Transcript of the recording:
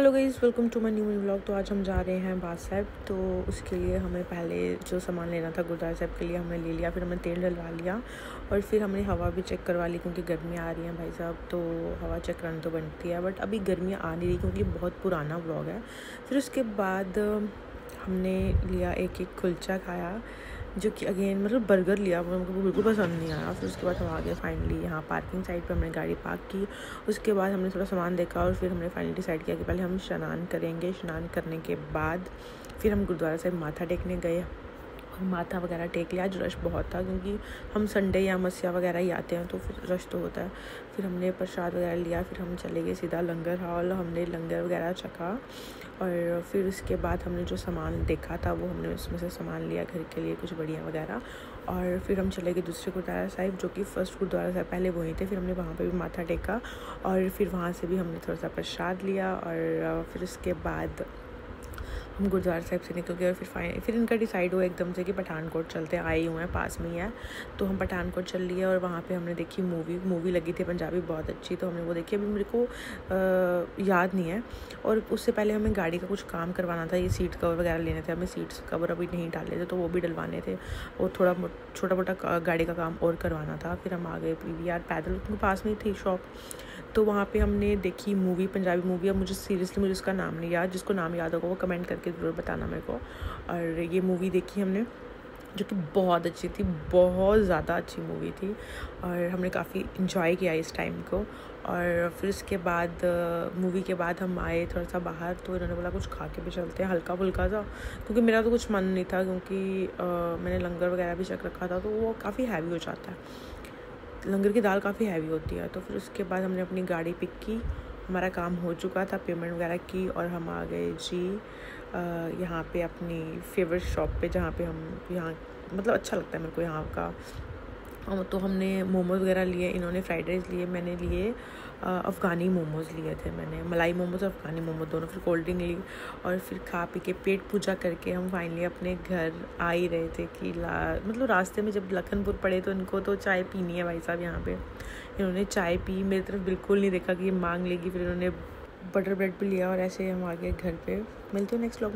Hello guys, welcome to my new vlog. तो आज हम जा रहे हैं बादशाह साहिब। तो उसके लिए हमें पहले जो सामान लेना था गुरुद्वारा साहिब के लिए हमने ले लिया, फिर हमने तेल डलवा लिया और फिर हमने हवा भी चेक करवा ली क्योंकि गर्मी आ रही है भाई साहब। तो हवा चेक करानी तो बनती है, बट अभी गर्मी आ नहीं रही क्योंकि बहुत पुराना व्लॉग है। फिर उसके बाद हमने लिया एक कुलचा खाया, जो कि अगेन मतलब बर्गर लिया, वो बिल्कुल पसंद नहीं आया। फिर उसके बाद हम आ गए फाइनली यहाँ पार्किंग साइड पे, हमने गाड़ी पार्क की। उसके बाद हमने थोड़ा सामान देखा और फिर हमने फाइनली डिसाइड किया कि पहले हम स्नान करेंगे। स्नान करने के बाद फिर हम गुरुद्वारा साहिब माथा टेकने गए और माथा वगैरह टेक लिया। आज रश बहुत था क्योंकि हम संडे या मस्या वगैरह ही आते हैं, तो फिर रश तो होता है। फिर हमने प्रसाद वगैरह लिया, फिर हम चले गए सीधा लंगर हॉल। हमने लंगर वगैरह चखा और फिर उसके बाद हमने जो सामान देखा था वो हमने उसमें से सामान लिया घर के लिए, कुछ बढ़िया वगैरह। और फिर हम चले गए दूसरे गुरुद्वारा साहिब, जो कि फर्स्ट गुरुद्वारा साहिब पहले वहीं थे। फिर हमने वहाँ पे भी माथा टेका और फिर वहाँ से भी हमने थोड़ा सा प्रसाद लिया और फिर उसके बाद हम गुरुद्वारा साहिब से निकल गए। और फिर इनका डिसाइड हुआ एकदम से कि पठानकोट चलते हैं, आए हुए हैं, पास में ही है। तो हम पठानकोट चल लिए और वहाँ पे हमने देखी मूवी लगी थी पंजाबी, बहुत अच्छी। तो हमने वो देखी, अभी मेरे को याद नहीं है। और उससे पहले हमें गाड़ी का कुछ काम करवाना था, ये सीट कवर वगैरह लेने थे। हमें सीट्स कवर अभी नहीं डाले थे तो वो भी डलवाने थे और थोड़ा छोटा मोटा गाड़ी का काम और करवाना था। फिर हम आ गए PVR पैदल, उनके पास में ही थी शॉप। तो वहाँ पे हमने देखी मूवी, पंजाबी मूवी। अब मुझे उसका नाम नहीं याद, जिसको नाम याद होगा वो कमेंट करके ज़रूर बताना मेरे को। और ये मूवी देखी हमने, जो कि बहुत अच्छी थी, बहुत ज़्यादा अच्छी मूवी थी और हमने काफ़ी इन्जॉय किया इस टाइम को। और फिर उसके बाद मूवी के बाद हम आए थोड़ा सा बाहर, तो इन्होंने बोला कुछ खा के भी चलते हैं हल्का फुल्का सा, क्योंकि मेरा तो कुछ मन नहीं था क्योंकि मैंने लंगर वगैरह भी चख रखा था, तो वो काफ़ी हैवी हो जाता है, लंगर की दाल काफ़ी हैवी होती है। तो फिर उसके बाद हमने अपनी गाड़ी पिक की, हमारा काम हो चुका था, पेमेंट वगैरह की और हम आ गए जी यहाँ पे अपनी फेवरेट शॉप पे, जहाँ पे हम यहाँ मतलब अच्छा लगता है मेरे को यहाँ का। तो हमने मोमोज़ वगैरह लिए, इन्होंने फ्राइड राइस लिए, मैंने लिए अफ़गानी मोमोज़ लिए थे मैंने, मलाई मोमोज़ और अफ़गानी मोमोज़ दोनों। फिर कोल्ड ड्रिंक ली और फिर खा पी के पेट पूजा करके हम फाइनली अपने घर आ ही रहे थे कि मतलब रास्ते में जब लखनपुर पड़े तो इनको तो चाय पीनी है भाई साहब। यहाँ पे इन्होंने चाय पी, मेरी तरफ बिल्कुल नहीं देखा कि ये मांग लेगी। फिर इन्होंने बटर ब्रेड भी लिया और ऐसे हम आ गए घर पे। मिलते हैं नेक्स्ट व्लॉग।